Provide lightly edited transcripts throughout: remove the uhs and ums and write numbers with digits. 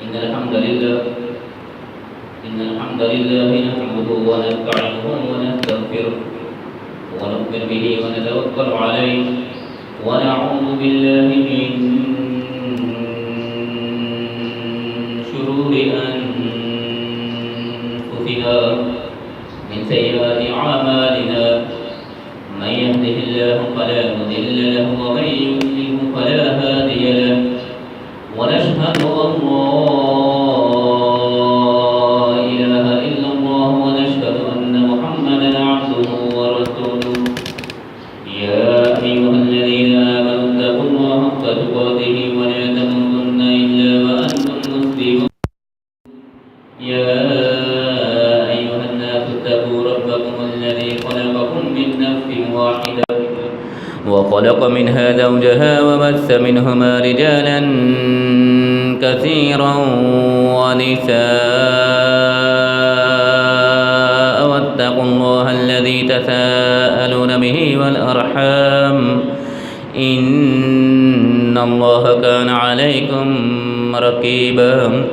إن الحمد لله إن الحمد لله نحمده ونستعينه ونستغفره ونؤمن به ونتوكل عليه ونعوذ بالله من شرور أنفسنا من سيئات أعمالنا من يهده الله فلا مضل له ومن يضلل فلا هادي له ونشهد أن لا إله إلا الله ونشهد أن محمدا عبده ورسوله يا أيها الذين آمنوا اتقوا الله حق تقاته ولا تموتن إلا وأنتم مسلمون يا أيها الناس اتقوا ربكم الذي خلقكم من نفس واحدة وخلق منها زوجها وبث منهما رجالا كثيرا ونساء واتقوا الله الذي تساءلون به والأرحام إن الله كان عليكم رقيبا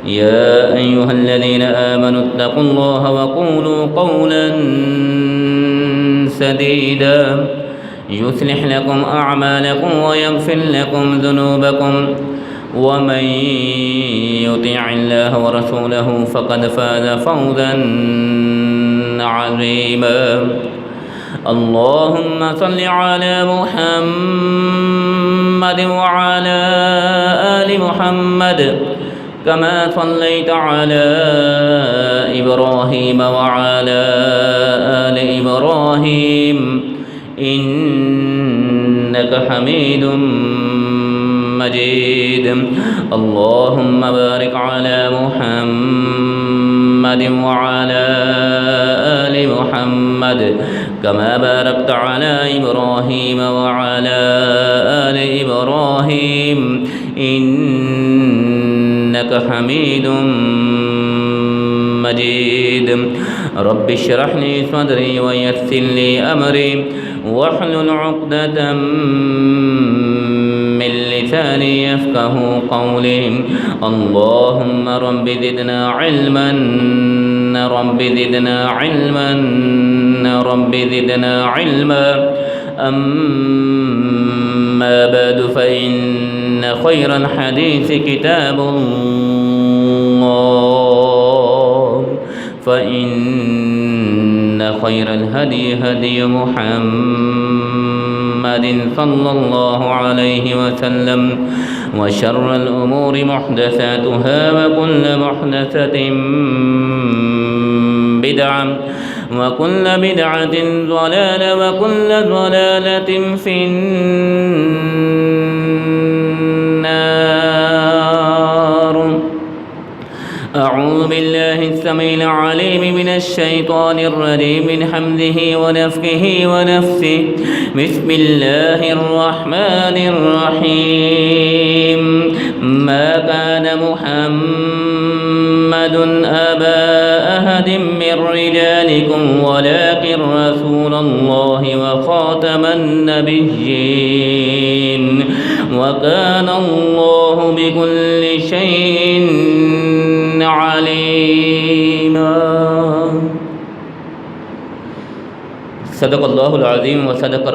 يا أيها الذين آمنوا اتقوا الله وقولوا قولا سديدا يصلح لكم أعمالكم ويغفر لكم ذنوبكم ومن يطع الله ورسوله فقد فاز فوزا عظيما اللهم صل على محمد وعلى آل محمد كما صليت على إبراهيم وعلى آل إبراهيم إنك حميد مجيد اللهم بارك على محمد وعلى آل محمد كما باركت على إبراهيم وعلى آل إبراهيم إنك حميد مجيد رب اشرح لي صدري ويسر لي أمري واحلل عقدة من لساني يفقه قولي اللهم رب زدنا علما رب زدنا علما رب زدنا علما أما بعد فإن خير الحديث كتاب الله فإن خير الهدي هدي محمد صلى الله عليه وسلم وشر الأمور محدثاتها وكل محدثة بدعة وكل بدعة ضلالة وكل ضلالة في النار أعوذ بالله السميع العليم من الشيطان الرجيم من حمده ونفخه ونفثه بسم الله الرحمن الرحيم ما كان محمد أبا أحد من رجالكم ولكن رسول الله وخاتم النبيين وكان الله بكل شيء عليما صدق الله العظيم وصدق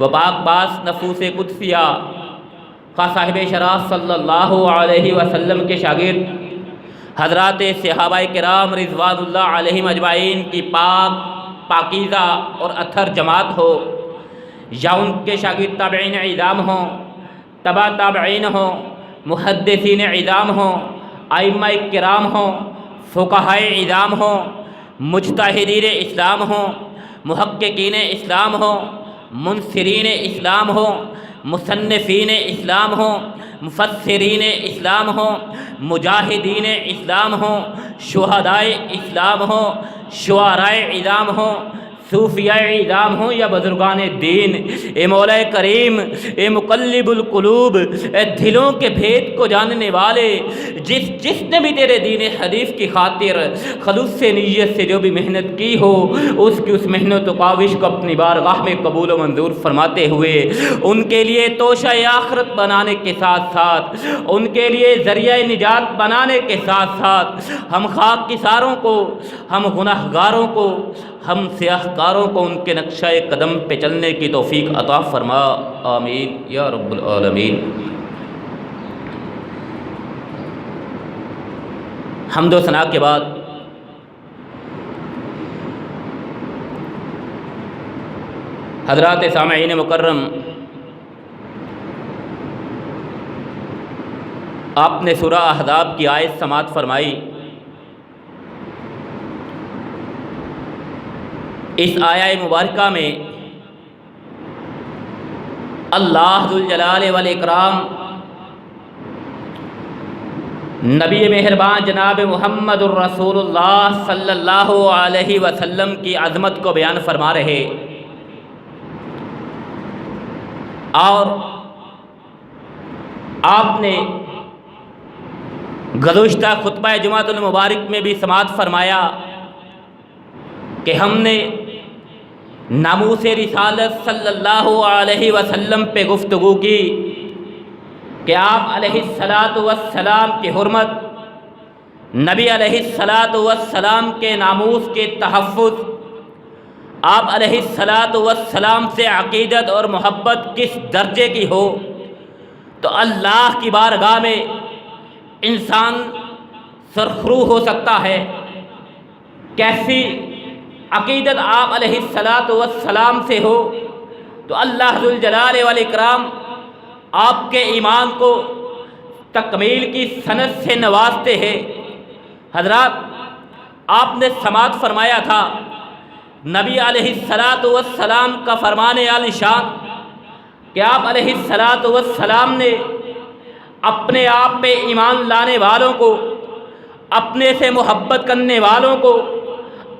وہ پاک باز نفوس قدسیہ خواہ صاحب شرف صلی اللہ علیہ وسلم کے شاگرد حضرات صحابہ کرام رضوان اللہ علیہم اجمعین کی پاکیزہ اور اطہر جماعت ہو، یا ان کے شاگرد تابعین عظام ہوں، تبع تابعین ہوں، محدثین عظام ہوں، ائمہ کرام ہوں، فقہائے عظام ہوں، مجتہدین اسلام ہوں، محققین اسلام ہوں، منصرین اسلام ہوں، مصنفین اسلام ہوں، مفسرین اسلام ہوں، مجاہدین اسلام ہوں، شہدائے اسلام ہوں، شعراء اعظام ہوں، صوفیاء اعظام ہوں یا بزرگان دین، اے مولا کریم، اے مقلب القلوب، اے دلوں کے بھید کو جاننے والے، جس نے بھی تیرے دین حدیث کی خاطر خلوص سے نیت سے جو بھی محنت کی ہو، اس کی اس محنت و کاوش کو اپنی بارگاہ میں قبول و منظور فرماتے ہوئے ان کے لیے توشہ آخرت بنانے کے ساتھ ساتھ، ان کے لیے ذریعہ نجات بنانے کے ساتھ ساتھ، ہم خاک کی ساروں کو، ہم گناہ گاروں کو، ہم سیاہ کاروں کو ان کے نقشہ قدم پہ چلنے کی توفیق عطا فرما، آمین یا رب العالمین۔ حمد و ثنا کے بعد حضرات سامعین مکرم، آپ نے سورہ احزاب کی آیت سماعت فرمائی۔ اس آیہ مبارکہ میں اللہ ذوالجلال والاکرام نبی مہربان جناب محمد الرسول اللہ صلی اللہ علیہ وسلم کی عظمت کو بیان فرما رہے، اور آپ نے گزشتہ خطبہ جمعۃ المبارک میں بھی سماعت فرمایا کہ ہم نے ناموس رسالت صلی اللہ علیہ وسلم پہ گفتگو کی کہ آپ علیہ الصلاۃ والسلام کی حرمت، نبی علیہ الصلاۃ والسلام کے ناموس کے تحفظ، آپ علیہ الصلاۃ والسلام سے عقیدت اور محبت کس درجے کی ہو تو اللہ کی بارگاہ میں انسان سرخرو ہو سکتا ہے۔ کیسی عقیدت آپ علیہ الصلاۃ والسلام سے ہو تو اللہ ذوالجلال والاکرام آپ کے ایمان کو تکمیل کی سند سے نوازتے ہیں۔ حضرات، آپ نے سماعت فرمایا تھا نبی علیہ الصلاۃ والسلام کا فرمان عالی شان کہ آپ علیہ الصلاۃ والسلام نے اپنے آپ پہ ایمان لانے والوں کو، اپنے سے محبت کرنے والوں کو،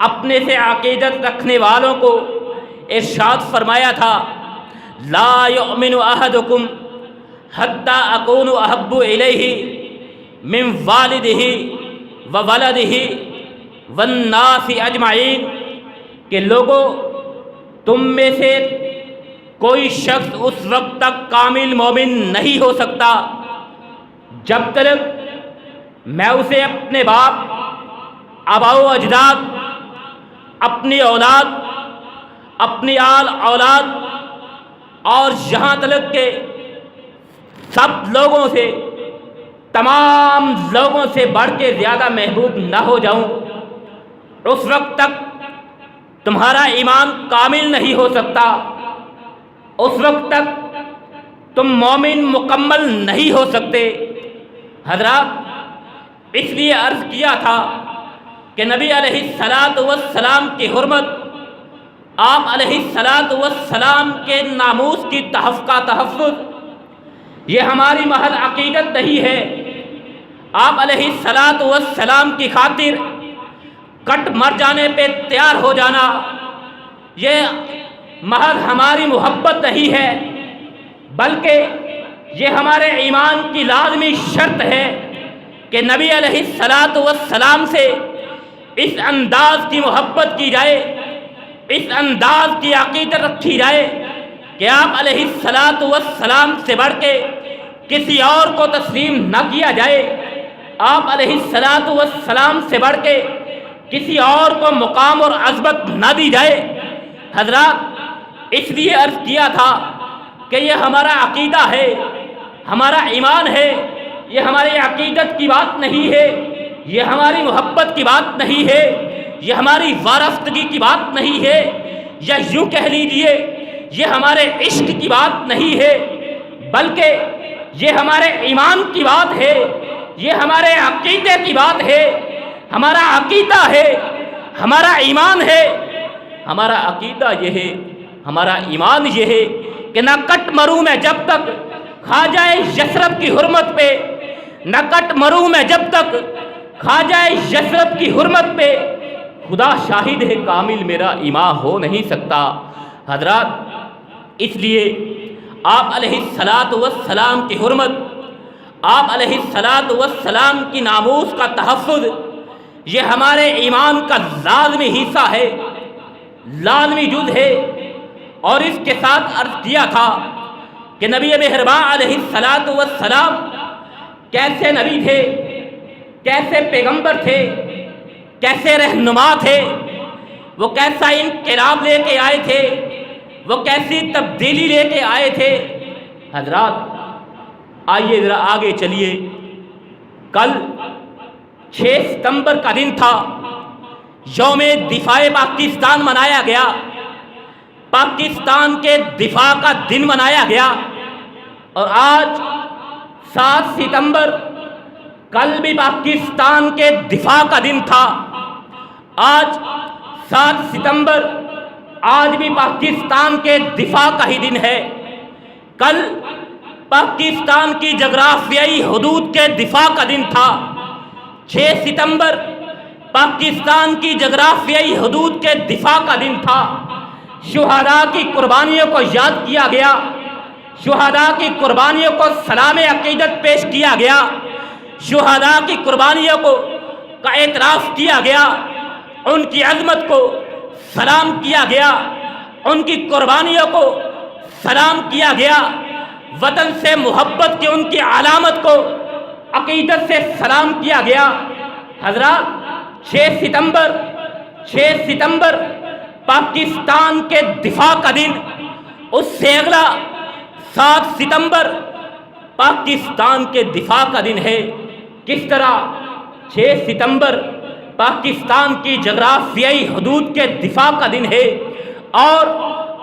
اپنے سے عقیدت رکھنے والوں کو ارشاد فرمایا تھا، لا یؤمن احدکم حتی اکون احب الیہ من والدہ وولدہ والناس اجمعین، کہ لوگوں تم میں سے کوئی شخص اس وقت تک کامل مومن نہیں ہو سکتا جب تک میں اسے اپنے باپ، آباء و اجداد، اپنی اولاد، اپنی آل اولاد اور یہاں تک کہ سب لوگوں سے، تمام لوگوں سے بڑھ کے زیادہ محبوب نہ ہو جاؤں، اس وقت تک تمہارا ایمان کامل نہیں ہو سکتا، اس وقت تک تم مومن مکمل نہیں ہو سکتے۔ حضرات، اس لیے عرض کیا تھا کہ نبی علیہ الصلاۃ والسلام کی حرمت، آپ علیہ الصلاۃ والسلام کے ناموس کی تحفظ، یہ ہماری محض عقیدت نہیں ہے۔ آپ علیہ الصلاۃ والسلام کی خاطر کٹ مر جانے پہ تیار ہو جانا، یہ محض ہماری محبت نہیں ہے، بلکہ یہ ہمارے ایمان کی لازمی شرط ہے کہ نبی علیہ الصلاۃ والسلام سے اس انداز کی محبت کی جائے، اس انداز کی عقیدت رکھی جائے کہ آپ علیہ الصلاۃ والسلام سے بڑھ کے کسی اور کو تسلیم نہ کیا جائے، آپ علیہ الصلاۃ والسلام سے بڑھ کے کسی اور کو مقام اور عظمت نہ دی جائے۔ حضرات، اس لیے عرض کیا تھا کہ یہ ہمارا عقیدہ ہے، ہمارا ایمان ہے، یہ ہماری عقیدت کی بات نہیں ہے، یہ ہماری محبت کی بات نہیں ہے، یہ ہماری وارفتگی کی بات نہیں ہے، یا یوں کہہ لیجئے یہ ہمارے عشق کی بات نہیں ہے، بلکہ یہ ہمارے ایمان کی بات ہے، یہ ہمارے عقیدے کی بات ہے۔ ہمارا عقیدہ ہے، ہمارا ایمان ہے، ہمارا عقیدہ یہ ہے، ہمارا ایمان یہ ہے کہ نہ کٹ مروں میں جب تک خواجہ یثرب کی حرمت پہ، نہ کٹ مروں میں جب تک خواجہ یثرب کی حرمت پہ، خدا شاہد ہے کامل میرا ایمان ہو نہیں سکتا۔ حضرات، اس لیے آپ علیہ السلام کی حرمت، آپ علیہ السلام کی ناموس کا تحفظ، یہ ہمارے ایمان کا لازمی حصہ ہے، لازمی جز ہے۔ اور اس کے ساتھ عرض کیا تھا کہ نبی مہربان علیہ السلام کیسے نبی تھے، کیسے پیغمبر تھے، کیسے رہنما تھے، وہ کیسا انقلاب لے کے آئے تھے، وہ کیسی تبدیلی لے کے آئے تھے۔ حضرات، آئیے ذرا آگے چلیے۔ کل 6 ستمبر کا دن تھا، یوم دفاع پاکستان منایا گیا، پاکستان کے دفاع کا دن منایا گیا۔ اور آج 7 ستمبر، کل بھی پاکستان کے دفاع کا دن تھا۔ آج 7 ستمبر، آج بھی پاکستان کے دفاع کا ہی دن ہے۔ کل پاکستان کی جغرافیائی حدود کے دفاع کا دن تھا۔ 6 ستمبر پاکستان کی جغرافیائی حدود کے دفاع کا دن تھا۔ شہداء کی قربانیوں کو یاد کیا گیا، شہداء کی قربانیوں کو سلام عقیدت پیش کیا گیا، شہداء کی قربانیوں کا اعتراف کیا گیا، ان کی عظمت کو سلام کیا گیا، ان کی قربانیوں کو سلام کیا گیا، وطن سے محبت کی ان کی علامت کو عقیدت سے سلام کیا گیا۔ حضرات، 6 ستمبر پاکستان کے دفاع کا دن، اس سے اگلا 7 ستمبر پاکستان کے دفاع کا دن ہے۔ کس طرح 6 ستمبر پاکستان کی جغرافیائی حدود کے دفاع کا دن ہے، اور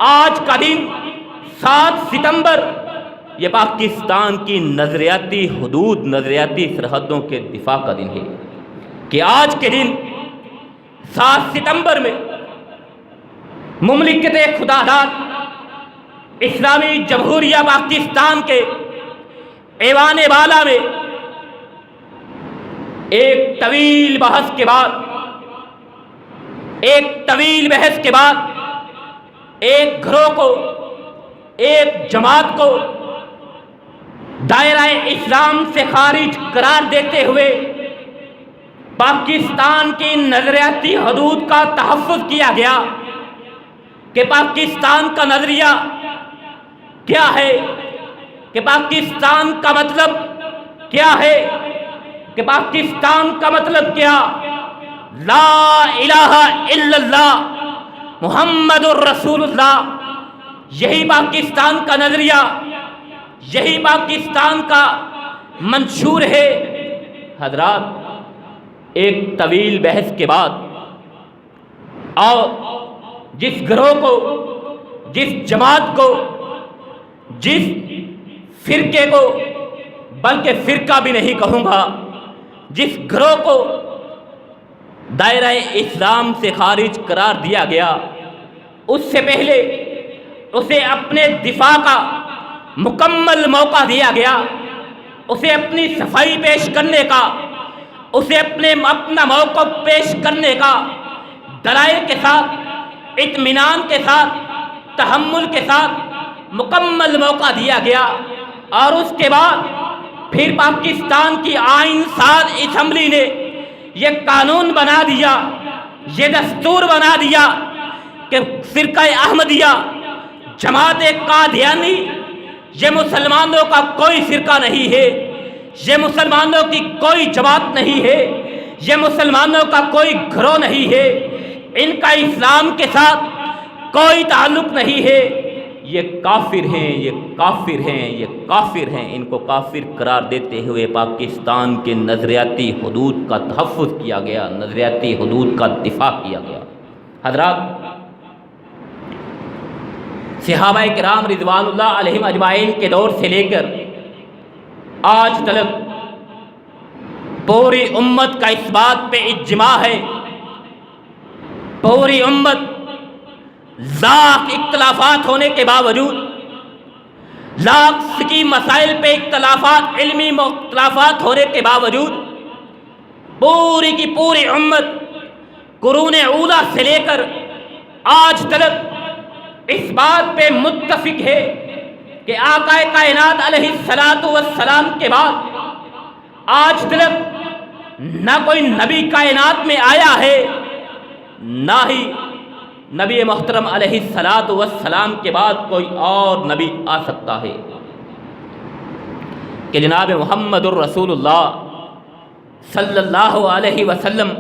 آج کا دن 7 ستمبر یہ پاکستان کی نظریاتی حدود، نظریاتی سرحدوں کے دفاع کا دن ہے، کہ آج کے دن 7 ستمبر میں مملکت خدا داد اسلامی جمہوریہ پاکستان کے ایوان بالا میں ایک طویل بحث کے بعد ایک گروہ کو، ایک جماعت کو دائرہ اسلام سے خارج قرار دیتے ہوئے پاکستان کی نظریاتی حدود کا تحفظ کیا گیا، کہ پاکستان کا نظریہ کیا ہے، کہ پاکستان کا مطلب کیا ہے، کہ پاکستان کا مطلب کیا، لا الہ الا اللہ محمد الرسول اللہ، یہی پاکستان کا نظریہ، یہی پاکستان کا منشور ہے۔ حضرات، ایک طویل بحث کے بعد، اور جس گروہ کو، جس جماعت کو، جس فرقے کو، بلکہ فرقہ بھی نہیں کہوں گا، جس گروہ کو دائرہ اسلام سے خارج قرار دیا گیا، اس سے پہلے اسے اپنے دفاع کا مکمل موقع دیا گیا، اسے اپنی صفائی پیش کرنے کا، اسے اپنا موقف پیش کرنے کا دلائل کے ساتھ، اطمینان کے ساتھ، تحمل کے ساتھ مکمل موقع دیا گیا۔ اور اس کے بعد پھر پاکستان کی آئین ساز اسمبلی نے یہ قانون بنا دیا، یہ دستور بنا دیا کہ فرقہ احمدیہ، جماعت قادیانی، یہ مسلمانوں کا کوئی فرقہ نہیں ہے، یہ مسلمانوں کی کوئی جماعت نہیں ہے، یہ مسلمانوں کا کوئی گروہ نہیں ہے، ان کا اسلام کے ساتھ کوئی تعلق نہیں ہے، یہ کافر ہیں، یہ کافر ہیں، یہ کافر ہیں۔ ان کو کافر قرار دیتے ہوئے پاکستان کے نظریاتی حدود کا تحفظ کیا گیا، نظریاتی حدود کا دفاع کیا گیا۔ حضرات، صحابہ کرام رضوان اللہ علیہم اجمعین کے دور سے لے کر آج تک پوری امت کا اس بات پہ اجماع ہے، پوری امت لاکھ اختلافات ہونے کے باوجود، لاکھ فقہی مسائل پہ اختلافات، علمی اختلافات ہونے کے باوجود، پوری کی پوری امت قرون اولیٰ سے لے کر آج تک اس بات پہ متفق ہے کہ آقا کائنات علیہ الصلاۃ والسلام کے بعد آج تک نہ کوئی نبی کائنات میں آیا ہے، نہ ہی نبی محترم علیہ الصلاۃ والسلام کے بعد کوئی اور نبی آ سکتا ہے، کہ جناب محمد الرسول اللہ صلی اللہ علیہ وسلم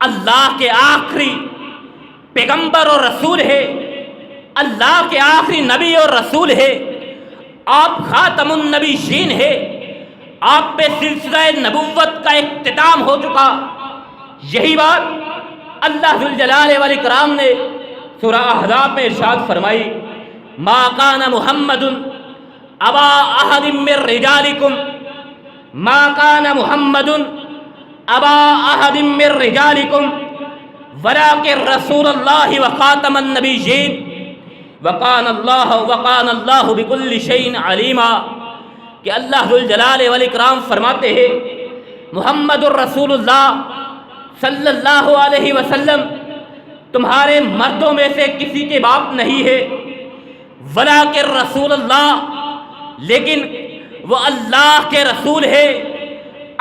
اللہ کے آخری پیغمبر اور رسول ہے، اللہ کے آخری نبی اور رسول ہے، آپ خاتم النبیین ہے، آپ پہ سلسلہ نبوت کا اختتام ہو چکا۔ یہی بات اللہ ذوالجلال والاکرام نے سورہ احزاب میں ارشاد فرمائی، ما کان محمد ابا احد من رجالکم، ما کان محمد ابا احد من رجالکم ولکن رسول اللہ وخاتم النبیین وکان اللہ بکل شیء علیما، کہ اللہ ذوالجلال والاکرام فرماتے ہیں محمد الرسول اللہ صلی اللہ علیہ وسلم تمہارے مردوں میں سے کسی کے باپ نہیں ہے، ولیکن رسول اللہ، لیکن وہ اللہ کے رسول ہے،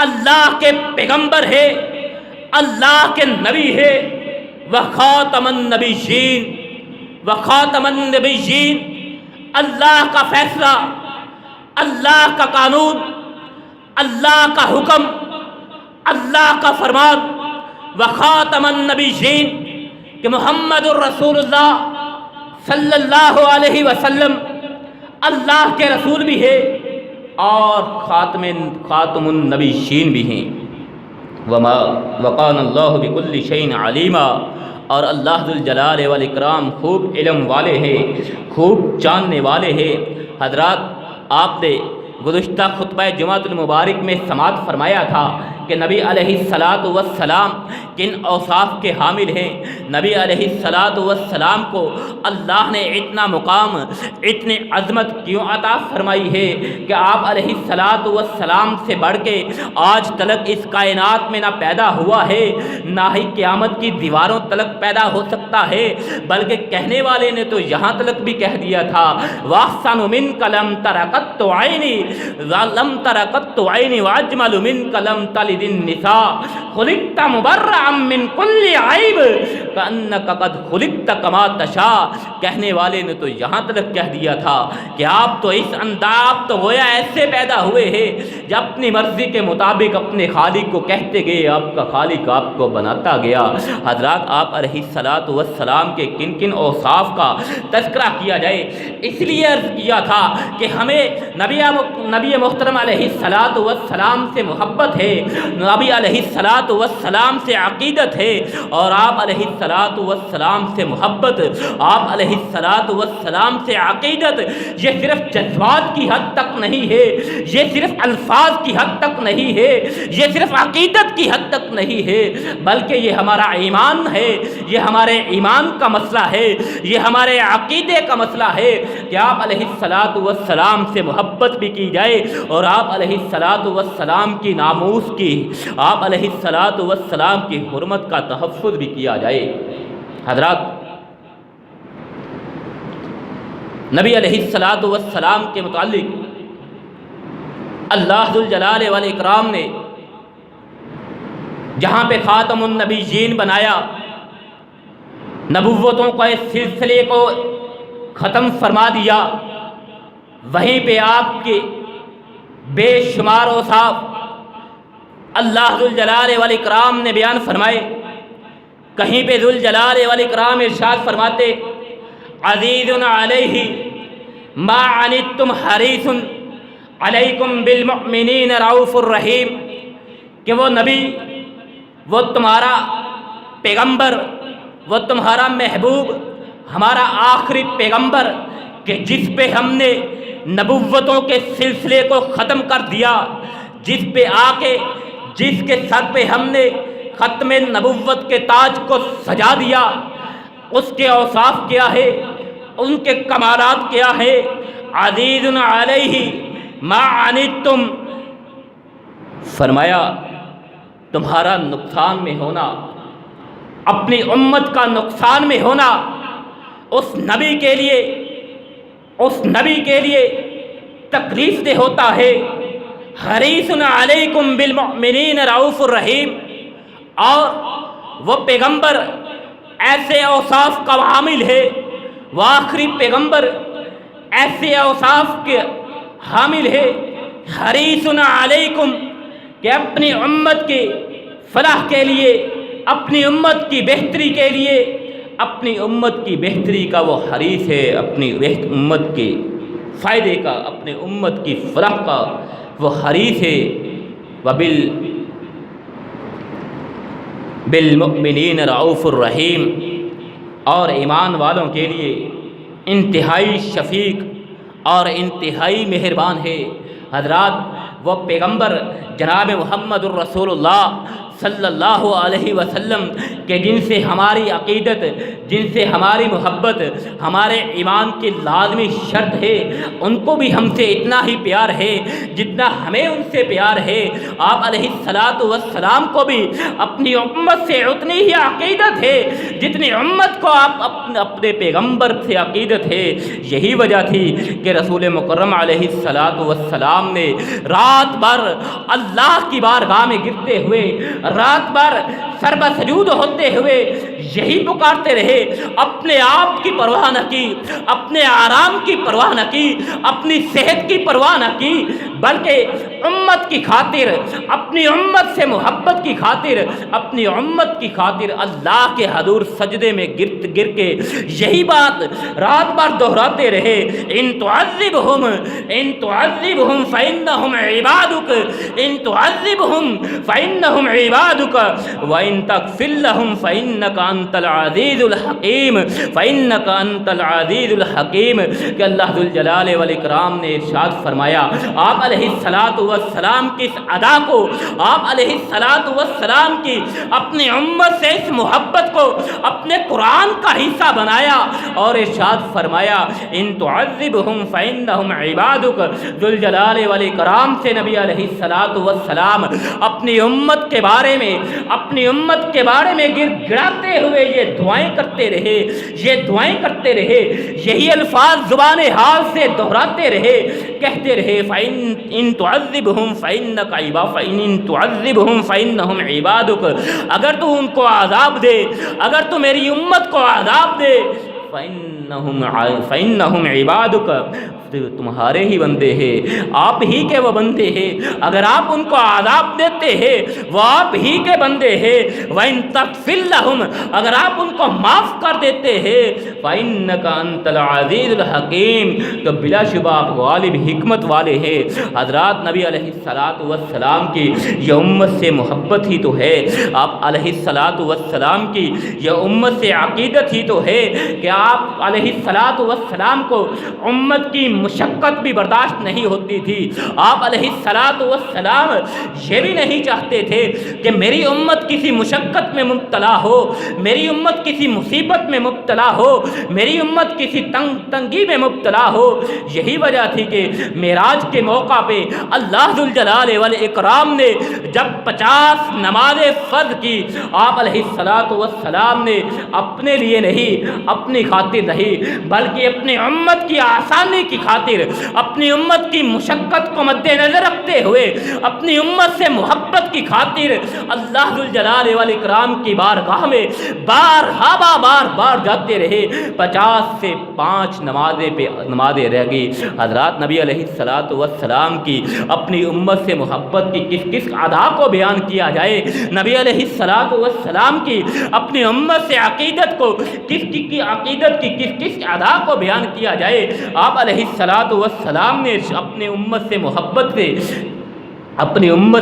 اللہ کے پیغمبر ہے، اللہ کے نبی ہے، وخاتم النبیین، وخاتم النبیین، اللہ کا فیصلہ، اللہ کا قانون، اللہ کا حکم، اللہ کا فرمان، وخاتم النبیین، کہ محمد الرسول اللہ صلی اللہ علیہ وسلم اللہ کے رسول بھی ہے اور خاتم النبیین بھی ہیں، وکان اللہ بکل شیء علیما، اور اللہ ذوالجلال والاکرام خوب علم والے ہیں، خوب جاننے والے ہیں۔ حضرات، آپ نے گزشتہ خطبہ جمعۃ المبارک میں سماعت فرمایا تھا کہ نبی علیہ الصلاۃ والسلام کن اوصاف کے حامل ہیں۔ نبی علیہ الصلاۃ والسلام کو اللہ نے اتنا مقام، اتنی عظمت کیوں عطا فرمائی ہے کہ آپ علیہ الصلاۃ والسلام سے بڑھ کے آج تلک اس کائنات میں نہ پیدا ہوا ہے، نہ ہی قیامت کی دیواروں تلک پیدا ہو سکتا ہے، بلکہ کہنے والے نے تو یہاں تلک بھی کہہ دیا تھا، وَأَحْسَنُ مِنْكَ لَمْ تَرَ قَطُّ عَيْنِي لَمْ تَرَ قَطُّ عَيْنِي وَأَجْمَلُ مِنْكَ لَمْ تَلِدِ النِّسَاء خُلِقْتَ مُبَرَّأً مِنْ كُلِّ عَيْبٍ كَأَنَّكَ قَدْ خُلِقْتَ كَمَا تَشَاءُ، کہنے والے نے تو یہاں تک کہہ دیا تھا کہ آپ تو اس انداز تو گویا ایسے پیدا ہوئے ہیں جب اپنی مرضی کے مطابق اپنے خالق کو کہتے گئے، آپ کا خالق آپ کو بناتا گیا۔ حضرات، آپ علیہ الصلاۃ والسلام کے کن کن اوصاف کا تذکرہ کیا جائے، اس لیے عرض کیا تھا کہ ہمیں نبی محترم علیہ الصلاۃ والسلام سے محبت ہے، نبی علیہ الصلاۃ والسلام سے عقیدت ہے، اور آپ علیہ الصلاۃ والسلام سے محبت، آپ علیہ الصلاۃ والسلام سے عقیدت، یہ صرف جذبات کی حد تک نہیں ہے، یہ صرف الفاظ کی حد تک نہیں ہے، یہ صرف عقیدت کی حد تک نہیں ہے، بلکہ یہ ہمارا ایمان ہے، یہ ہمارے ایمان کا مسئلہ ہے، یہ ہمارے عقیدے کا مسئلہ ہے کہ آپ علیہ الصلاۃ والسلام سے محبت بھی کی جائے اور آپ علیہ الصلاۃ والسلام کی ناموس کی، آپ علیہ الصلاۃ والسلام کی حرمت کا تحفظ بھی کیا جائے۔ حضرات، نبی علیہ الصلاۃ والسلام کے متعلق اللہ ذوالجلال والاکرام نے جہاں پہ خاتم النبیین بنایا، نبوتوں کا اس سلسلے کو ختم فرما دیا، وہیں پہ آپ کے بے شمار اوصاف اللہ ذوالجلال والاکرام نے بیان فرمائے۔ کہیں پہ ذوالجلال والاکرام ارشاد فرماتے عزیز علیہ ما عنتم حریص علیکم بالمؤمنین رؤوف الرحیم، کہ وہ نبی، وہ تمہارا پیغمبر، وہ تمہارا محبوب، ہمارا آخری پیغمبر، کہ جس پہ ہم نے نبوتوں کے سلسلے کو ختم کر دیا، جس پہ آ کے جس کے سر پہ ہم نے ختم نبوت کے تاج کو سجا دیا، اس کے اوصاف کیا ہے، ان کے کمالات کیا ہے؟ عزیز علیہ ما عنتم، فرمایا تمہارا نقصان میں ہونا، اپنی امت کا نقصان میں ہونا اس نبی کے لیے تکلیف دہ ہوتا ہے۔ حریص علیکم بالمؤمنین رؤوف الرحیم، اور وہ پیغمبر ایسے اوصاف کا حامل ہے، وہ آخری پیغمبر ایسے اوصاف کے حامل ہے، حریص علیکم، کہ اپنی امت کی فلاح کے لیے، اپنی امت کی بہتری کے لیے، اپنی امت کی بہتری کا وہ حریص ہے، اپنی امت کے فائدے کا، اپنی امت کی فلاح کا وہ حریص ہے۔ بالمؤمنین رؤوف الرحیم، اور ایمان والوں کے لیے انتہائی شفیق اور انتہائی مہربان ہے۔ حضرات، وہ پیغمبر جناب محمد الرسول اللہ صلی اللہ علیہ وسلم کہ جن سے ہماری عقیدت، جن سے ہماری محبت، ہمارے ایمان کی لازمی شرط ہے، ان کو بھی ہم سے اتنا ہی پیار ہے جتنا ہمیں ان سے پیار ہے۔ آپ علیہ الصلاۃ والسلام کو بھی اپنی امت سے اتنی ہی عقیدت ہے جتنی امت کو آپ اپنے پیغمبر سے عقیدت ہے۔ یہی وجہ تھی کہ رسول مکرم علیہ الصلاۃ والسلام نے رات بھر اللہ کی بارگاہ میں گرتے ہوئے، رات بھر سر بسجود ہوتے ہوئے یہی پکارتے رہے، اپنے آپ کی پرواہ نہ کی، اپنے آرام کی پرواہ نہ کی، اپنی صحت کی پرواہ نہ کی، بلکہ امت کی خاطر، اپنی امت سے محبت کی خاطر، اپنی امت کی خاطر اللہ کے حضور سجدے میں گر کے یہی بات رات بھر دہراتے رہے، ان تعذبہم فإنہم عبادک، ان تعذبہم فإنہم عبادک وإن تغفر لهم فإنک انت العزیز الحکیم، فإنک انت العزیز الحکیم، کہ اللہ ذوالجلال والاکرام نے ارشاد فرمایا آپ علیہ الصلاۃ والسلام کی اس ادا کو، آپ علیہ الصلاۃ والسلام کی اپنی امت سے اس محبت کو اپنے قرآن کا حصہ بنایا اور ارشاد فرمایا ان تعذبہم فإنہم عبادک۔ ذوالجلال والاکرام سے نبی علیہ الصلاۃ والسلام اپنی امت کے بارے میں، اپنی امت کے بارے میں گڑاتے ہوئے یہ دعائیں کرتے رہے، یہ دعائیں کرتے رہے، یہی الفاظ زبان حال سے دہراتے رہے، کہتے رہے فَإِن تُعَذِّبْهُمْ فَإِنَّهُمْ عِبَادُكَ، اگر تو ان کو عذاب دے، اگر تو میری امت کو عذاب دے، فَإِنَّهُمْ عِبَادُكَ، تمہارے ہی بندے ہیں، آپ ہی کے وہ بندے ہیں، اگر آپ ان کو عذاب دیتے ہیں وہ آپ ہی کے بندے ہیں، وَإِن تَغْفِرْ لَهُمْ، اگر آپ ان کو معاف کر دیتے ہیں، فَإِنَّكَ أَنْتَ الْعَزِيزُ الْحَكِيمُ، تو بلا شبہ آپ غالب حکمت والے ہیں۔ حضرات، نبی علیہ الصلاۃ والسلام کی یہ امت سے محبت ہی تو ہے، آپ علیہ الصلاۃ والسلام کی یہ امت سے عقیدت ہی تو ہے کہ آپ علیہ الصلاۃ والسلام کو امت کی مشقت بھی برداشت نہیں ہوتی تھی، آپ علیہ الصلاۃ والسلام یہ بھی نہیں چاہتے تھے کہ میری امت کسی مشقت میں مبتلا ہو، میری امت کسی مصیبت میں مبتلا ہو، میری امت کسی تنگی میں مبتلا ہو۔ یہی وجہ تھی کہ معراج کے موقع پہ اللہ ذوالجلال والاکرام نے جب 50 نمازیں فرض کی، آپ علیہ الصلاۃ والسلام نے اپنے لیے نہیں، اپنی خاطر نہیں، بلکہ اپنی امت کی آسانی کی خاطر، اپنی امت کی مشقت کو مد نظر رکھتے ہوئے، اپنی امت سے محبت کی خاطر اللہ ذوالجلال والاکرام کی بارگاہ میں بار جاتے رہے۔ 50 سے 5 نمازیں رہ گئی۔ حضرات، نبی علیہ الصلاۃ والسلام کی اپنی امت سے محبت کی کس ادا کو بیان کیا جائے، نبی علیہ الصلاۃ والسلام کی اپنی امت سے عقیدت کو کس کس ادا کو بیان کیا جائے۔ آپ علیہ الصلوۃ والسلام نے اپنے امت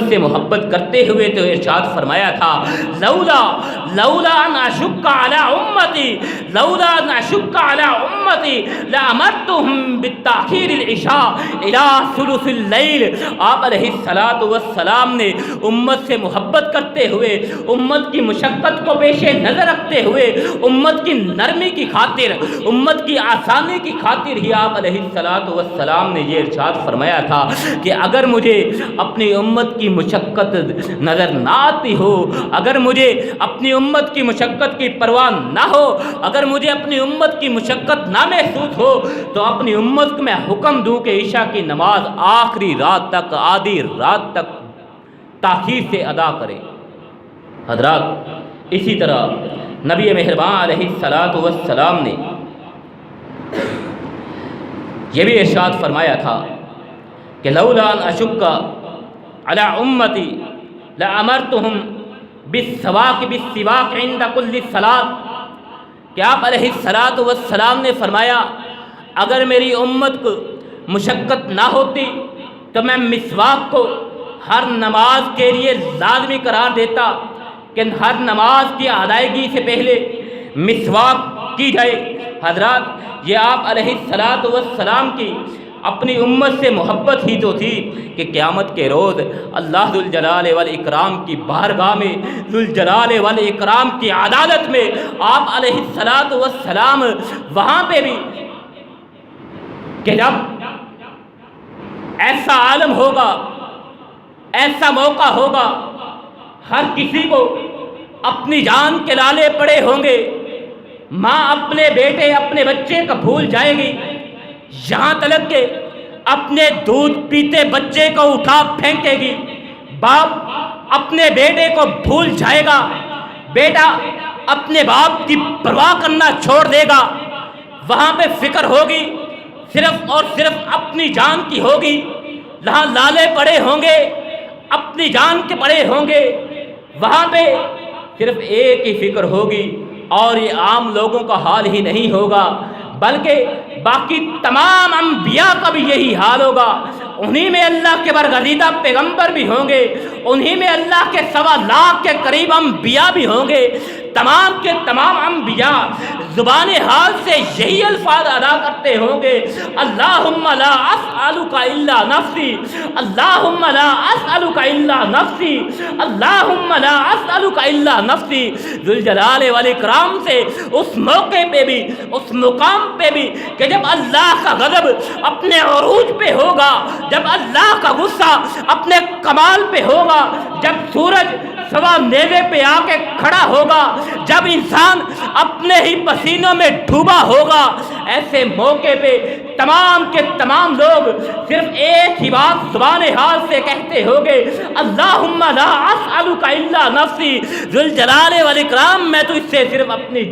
سے محبت کرتے ہوئے تو ارشاد فرمایا تھا، لولا ان اشق علی امتی لامرتهم بالتاخیر العشاء الى ثلث اللیل۔ آپ علیہ الصلوۃ والسلام نے امت سے محبت کرتے ہوئے، امت کی مشقت کو پیش نظر رکھتے ہوئے، امت کی نرمی کی خاطر، امت کی آسانی کی خاطر ہی آپ علیہ الصلوۃ والسلام نے یہ ارشاد فرمایا تھا کہ اگر مجھے اپنی امت کی مشقت نظر نہ آتی ہو، اگر مجھے اپنی امت کی مشقت کی پرواہ نہ ہو، اگر مجھے اپنی امت کی مشقت نہ محسوس ہو، تو اپنی امت کو میں حکم دوں کہ عشاء کی نماز آخری رات تک، آدھی رات تک تاخیر سے ادا کرے۔ حضرات، اسی طرح نبی مہربان علیہ الصلوۃ والسلام نے یہ بھی ارشاد فرمایا تھا کہ لولا ان اشق علی امتی لامرتهم بالسواک عند کل صلاۃ، کہ آپ علیہ الصلوۃ والسلام نے فرمایا اگر میری امت کو مشقت نہ ہوتی تو میں مسواک کو ہر نماز کے لیے لازمی قرار دیتا کہ ہر نماز کی ادائیگی سے پہلے مسواک کی جائے۔ حضرات، یہ آپ علیہ الصلوۃ والسلام کی اپنی امت سے محبت ہی تو تھی کہ قیامت کے روز اللہ ذوالجلال والاکرام کی بارگاہ میں، ذوالجلال والاکرام کی عدالت میں آپ علیہ الصلوۃ والسلام وہاں پہ بھی کہ جب ایسا عالم ہوگا، ایسا موقع ہوگا، ہر کسی کو اپنی جان کے لالے پڑے ہوں گے، ماں اپنے بیٹے، اپنے بچے کو بھول جائے گی، یہاں تلک کہ اپنے دودھ پیتے بچے کو اٹھا پھینکے گی، باپ اپنے بیٹے کو بھول جائے گا، بیٹا اپنے باپ کی پرواہ کرنا چھوڑ دے گا۔ وہاں پہ فکر ہوگی صرف اور صرف اپنی جان کی ہوگی، جہاں لالے پڑے ہوں گے اپنی جان کے پڑے ہوں گے، وہاں پہ صرف ایک ہی فکر ہوگی، اور یہ عام لوگوں کا حال ہی نہیں ہوگا بلکہ باقی تمام انبیاء کا بھی یہی حال ہوگا۔ انہی میں اللہ کے برگزیدہ پیغمبر بھی ہوں گے، انہی میں اللہ کے 1.25 لاکھ کے قریب انبیاء بھی ہوں گے۔ تمام کے تمام انبیاء زبان حال سے یہی الفاظ ادا کرتے ہوں گے، اللہم لا اسألک الا نفسی، اللہم لا اسألک الا نفسی، اللہم لا اسألک الا نفسی۔ ذوالجلال والاکرام سے اس موقع پہ بھی، اس مقام پہ بھی کہ جب اللہ کا غضب اپنے عروج پہ ہوگا، جب اللہ کا غصہ اپنے کمال پہ ہوگا، جب سورج سوا نیزے پہ آ کے کھڑا ہوگا، جب انسان اپنے ہی پسینوں میں ڈوبا ہوگا، ایسے موقع پہ تمام کے تمام لوگ صرف ایک ہی بات زبان حال سے کہتے ہوگے، اللہم لا اسألک الا نفسی۔ ذوالجلال والاکرام، میں تو اس سے صرف اپنی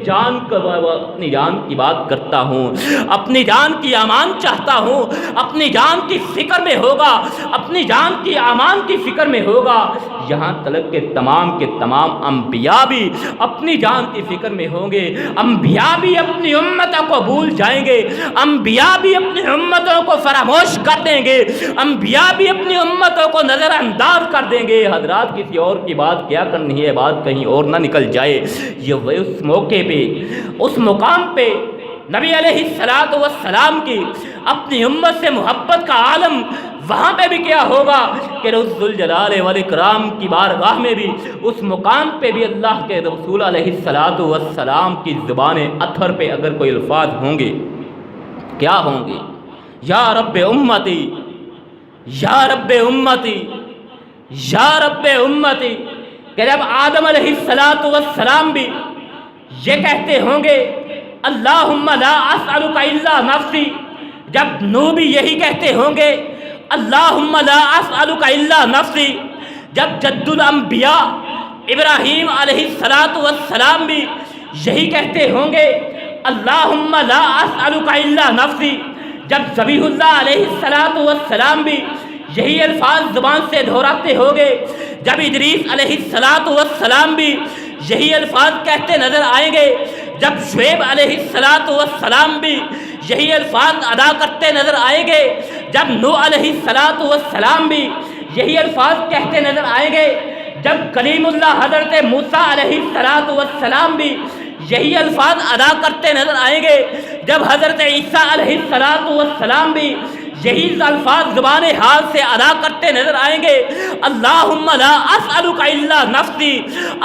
جان کی بات کرتا ہوں، اپنی جان کی امان چاہتا ہوں، اپنی جان کی فکر میں ہوگا، اپنی جان کی امان کی فکر میں ہوگا۔ یہاں تلک کے تمام انبیاء بھی اپنی جان کی فکر میں ہوں گے، انبیاء بھی اپنی امتوں کو بھول جائیں گے، انبیاء بھی اپنی امتوں کو فراموش کر دیں گے، انبیاء بھی اپنی امتوں کو نظر انداز کر دیں گے۔ حضرات، کسی اور کی بات کیا کرنی ہے، بات کہیں اور نہ نکل جائے۔ یہ اس موقع پہ، اس مقام پہ نبی علیہ الصلوۃ والسلام کی اپنی امت سے محبت کا عالم وہاں پہ بھی کیا ہوگا کہ ذوالجلال والاکرام کی بارگاہ میں بھی، اس مقام پہ بھی اللہ کے رسول علیہ الصلوۃ والسلام کی زبان اطہر پہ اگر کوئی الفاظ ہوں گے، کیا ہوں گے؟ یا رب امتی، یا رب امتی، یا رب امتی۔ کہ جب آدم علیہ الصلوۃ والسلام بھی یہ کہتے ہوں گے اللہم لا اسألک الا نفسی، جب نوح بھی یہی کہتے ہوں گے اللہم لا اسألک الا نفسی، جب جد الانبیاء ابراہیم علیہ السلام بھی یہی کہتے ہوں گے اللہم لا اسألک الا نفسی، جب ذبیح اللہ علیہ السلام بھی یہی الفاظ زبان سے دہراتے ہوں گے، جب ادریس علیہ السلام بھی یہی الفاظ کہتے نظر آئیں گے، جب شعیب علیہ السلام بھی یہی الفاظ ادا کرتے نظر آئیں گے، جب نوح علیہ السلام بھی یہی الفاظ کہتے نظر آئیں گے، جب کلیم اللہ حضرت موسیٰ علیہ السلام بھی یہی الفاظ ادا کرتے نظر آئیں گے، جب حضرت عیسیٰ علیہ السلام بھی یہی الفاظ زبان حال سے ادا کرتے نظر آئیں گے، اللہم لا اسألک الا نفسی،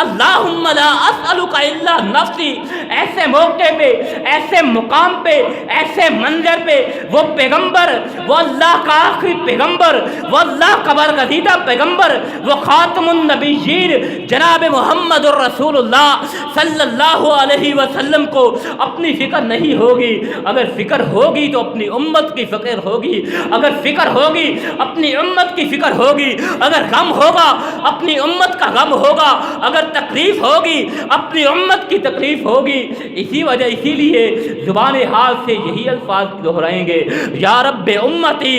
اللہم لا اسألک الا نفسی، ایسے موقع پہ، ایسے مقام پہ، ایسے منظر پہ وہ پیغمبر، وہ اللہ کا آخری پیغمبر، وہ اللہ کا برگزیدہ پیغمبر، وہ خاتم النبیین جناب محمد الرسول اللہ صلی اللہ علیہ وسلم کو اپنی فکر نہیں ہوگی؟ اگر فکر ہوگی تو اپنی امت کی فکر ہوگی، اگر فکر ہوگی اپنی امت کی فکر ہوگی، اگر غم ہوگا اپنی امت کا غم ہوگا، اگر تکلیف ہوگی اپنی امت کی تکلیف ہوگی۔ اسی لیے زبان حال سے یہی الفاظ دہرائیں گے، یا رب امتی،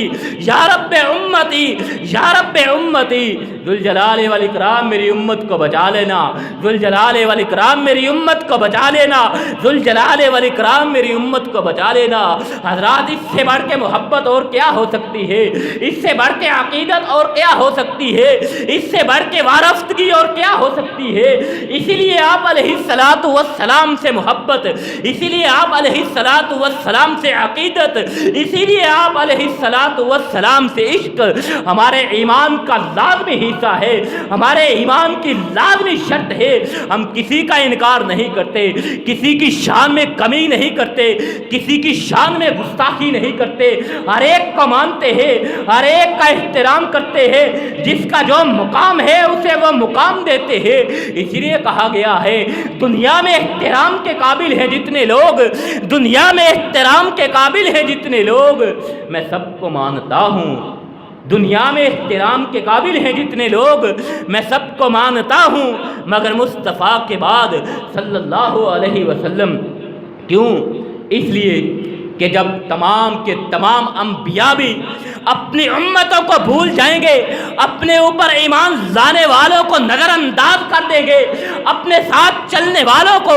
یا رب امتی، یا رب امتی، ذوالجلال والاکرام میری امت کو بچا لینا، ذوالجلال والاکرام میری امت کو بچا لینا، ذوالجلال والاکرام میری امت کو بچا لینا۔ حضرات، اس سے بڑھ کے محبت اور کیا ہو سکتی ہے؟ اس سے بڑھ کے عقیدت اور کیا ہو سکتی ہے؟ اس سے بڑھ کے وارفتگی اور کیا ہو سکتی ہے؟ اسی لیے آپ علیہ السلام سے محبت، اسی لیے آپ علیہ السلام سے عقیدت، اسی لیے آپ علیہ السلام سے عشق ہمارے ایمان کا لازمی حصہ ہے، ہمارے ایمان کی لازمی شرط ہے۔ ہم کسی کا انکار نہیں کرتے، کسی کی شان میں کمی نہیں کرتے، کسی کی شان میں گستاخی نہیں کرتے، ہر ایک کو مانتے ہیں، ہر ایک کا احترام کرتے ہیں، جس کا جو مقام ہے اسے وہ مقام دیتے ہیں۔ اسی لیے کہا گیا ہے دنیا میں احترام کے قابل ہیں جتنے لوگ، دنیا میں احترام کے قابل ہیں جتنے لوگ، میں سب کو مانتا ہوں۔ دنیا میں احترام کے قابل ہیں جتنے لوگ، میں سب کو مانتا ہوں، مگر مصطفیٰ کے بعد صلی اللہ علیہ وسلم۔ کیوں؟ اس لیے کہ جب تمام کے تمام انبیاء بھی اپنی امتوں کو بھول جائیں گے، اپنے اوپر ایمان لانے والوں کو نظر انداز کر دیں گے، اپنے ساتھ چلنے والوں کو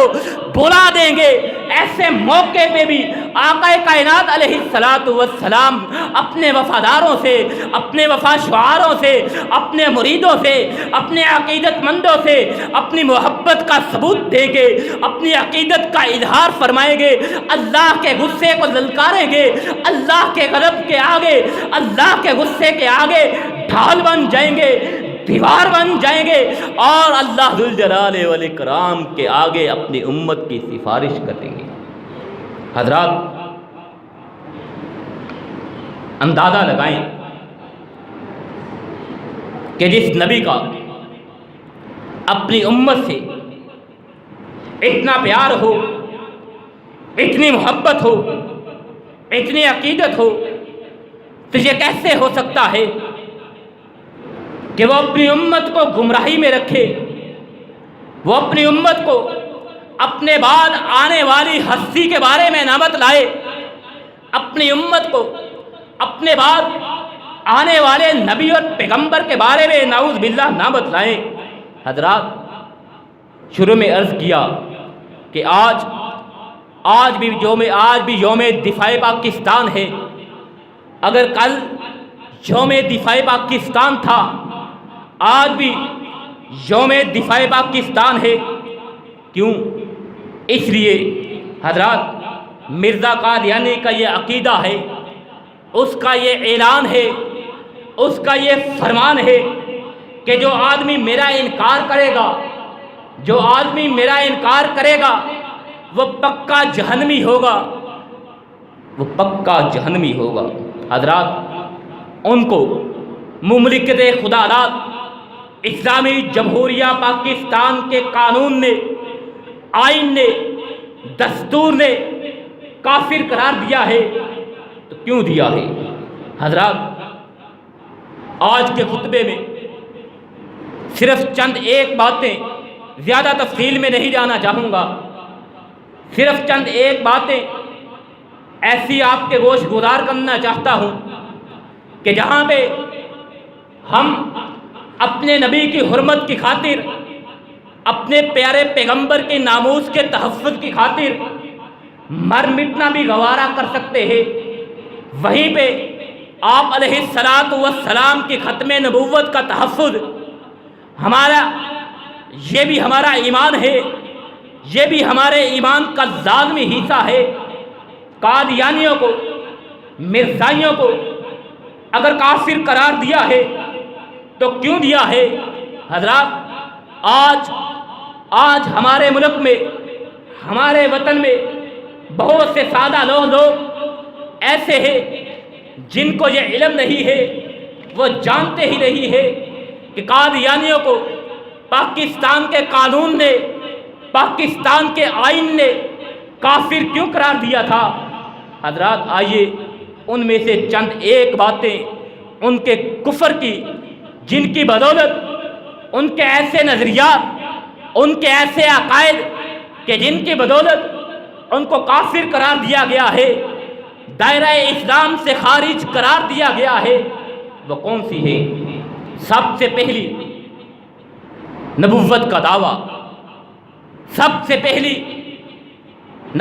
بلا دیں گے، ایسے موقع پہ بھی آقا کائنات علیہ السلام اپنے وفاداروں سے، اپنے وفا شعاروں سے، اپنے مریدوں سے، اپنے عقیدت مندوں سے اپنی محبت کا ثبوت دیں گے، اپنی عقیدت کا اظہار فرمائیں گے، اللہ کے غصے کو للکاریں گے، اللہ کے غضب کے آگے، اللہ کے غصے کے آگے ڈھال بن جائیں گے، دیوار بن جائیں گے، اور اللہ ذوالجلال والاکرام کے آگے اپنی امت کی سفارش کریں گے۔ حضرات، اندازہ لگائیں کہ جس نبی کا اپنی امت سے اتنا پیار ہو، اتنی محبت ہو، اتنی عقیدت ہو، تو یہ کیسے ہو سکتا ہے کہ وہ اپنی امت کو گمراہی میں رکھے، وہ اپنی امت کو اپنے بعد آنے والی ہستی کے بارے میں نہ بتلائے، اپنی امت کو اپنے بعد آنے والے نبی اور پیغمبر کے بارے میں نعوذ باللہ نہ بتلائیں۔ حضرات، شروع میں عرض کیا کہ آج بھی یوم دفاع پاکستان ہے۔ اگر کل یوم دفاع پاکستان تھا، آج بھی یوم دفاع پاکستان ہے۔ کیوں؟ اس لیے حضرات، مرزا قادیانی کا یہ عقیدہ ہے، اس کا یہ اعلان ہے، اس کا یہ فرمان ہے کہ جو آدمی میرا انکار کرے گا، جو آدمی میرا انکار کرے گا، وہ پکا جہنمی ہوگا، وہ پکا جہنمی ہوگا۔ حضرات، ان کو مملکت خدا داد اسلامی جمہوریہ پاکستان کے قانون نے، آئین نے، دستور نے کافر قرار دیا ہے۔ تو کیوں دیا ہے؟ حضرات، آج کے خطبے میں صرف چند ایک باتیں، زیادہ تفصیل میں نہیں جانا چاہوں گا، صرف چند ایک باتیں ایسی آپ کے گوش گزار کرنا چاہتا ہوں کہ جہاں پہ ہم اپنے نبی کی حرمت کی خاطر اپنے پیارے پیغمبر کے ناموس کے تحفظ کی خاطر مر مٹنا بھی گوارا کر سکتے ہیں، وہیں پہ آپ علیہ الصلاۃ والسلام کی ختم نبوت کا تحفظ یہ بھی ہمارا ایمان ہے، یہ بھی ہمارے ایمان کا لازمی حصہ ہے۔ قادیانیوں کو، مرزائیوں کو اگر کافر قرار دیا ہے تو کیوں دیا ہے؟ حضرات، آج ہمارے ملک میں، ہمارے وطن میں بہت سے سادہ لوگ ایسے ہیں جن کو یہ علم نہیں ہے، وہ جانتے ہی نہیں ہے کہ قادیانیوں کو پاکستان کے قانون نے، پاکستان کے آئین نے کافر کیوں قرار دیا تھا۔ حضرات، آئیے ان میں سے چند ایک باتیں ان کے کفر کی، جن کی بدولت ان کے ایسے نظریات، ان کے ایسے عقائد کہ جن کی بدولت ان کو کافر قرار دیا گیا ہے، دائرہ اسلام سے خارج قرار دیا گیا ہے، وہ کون سی ہے؟ سب سے پہلی نبوت کا دعویٰ، سب سے پہلی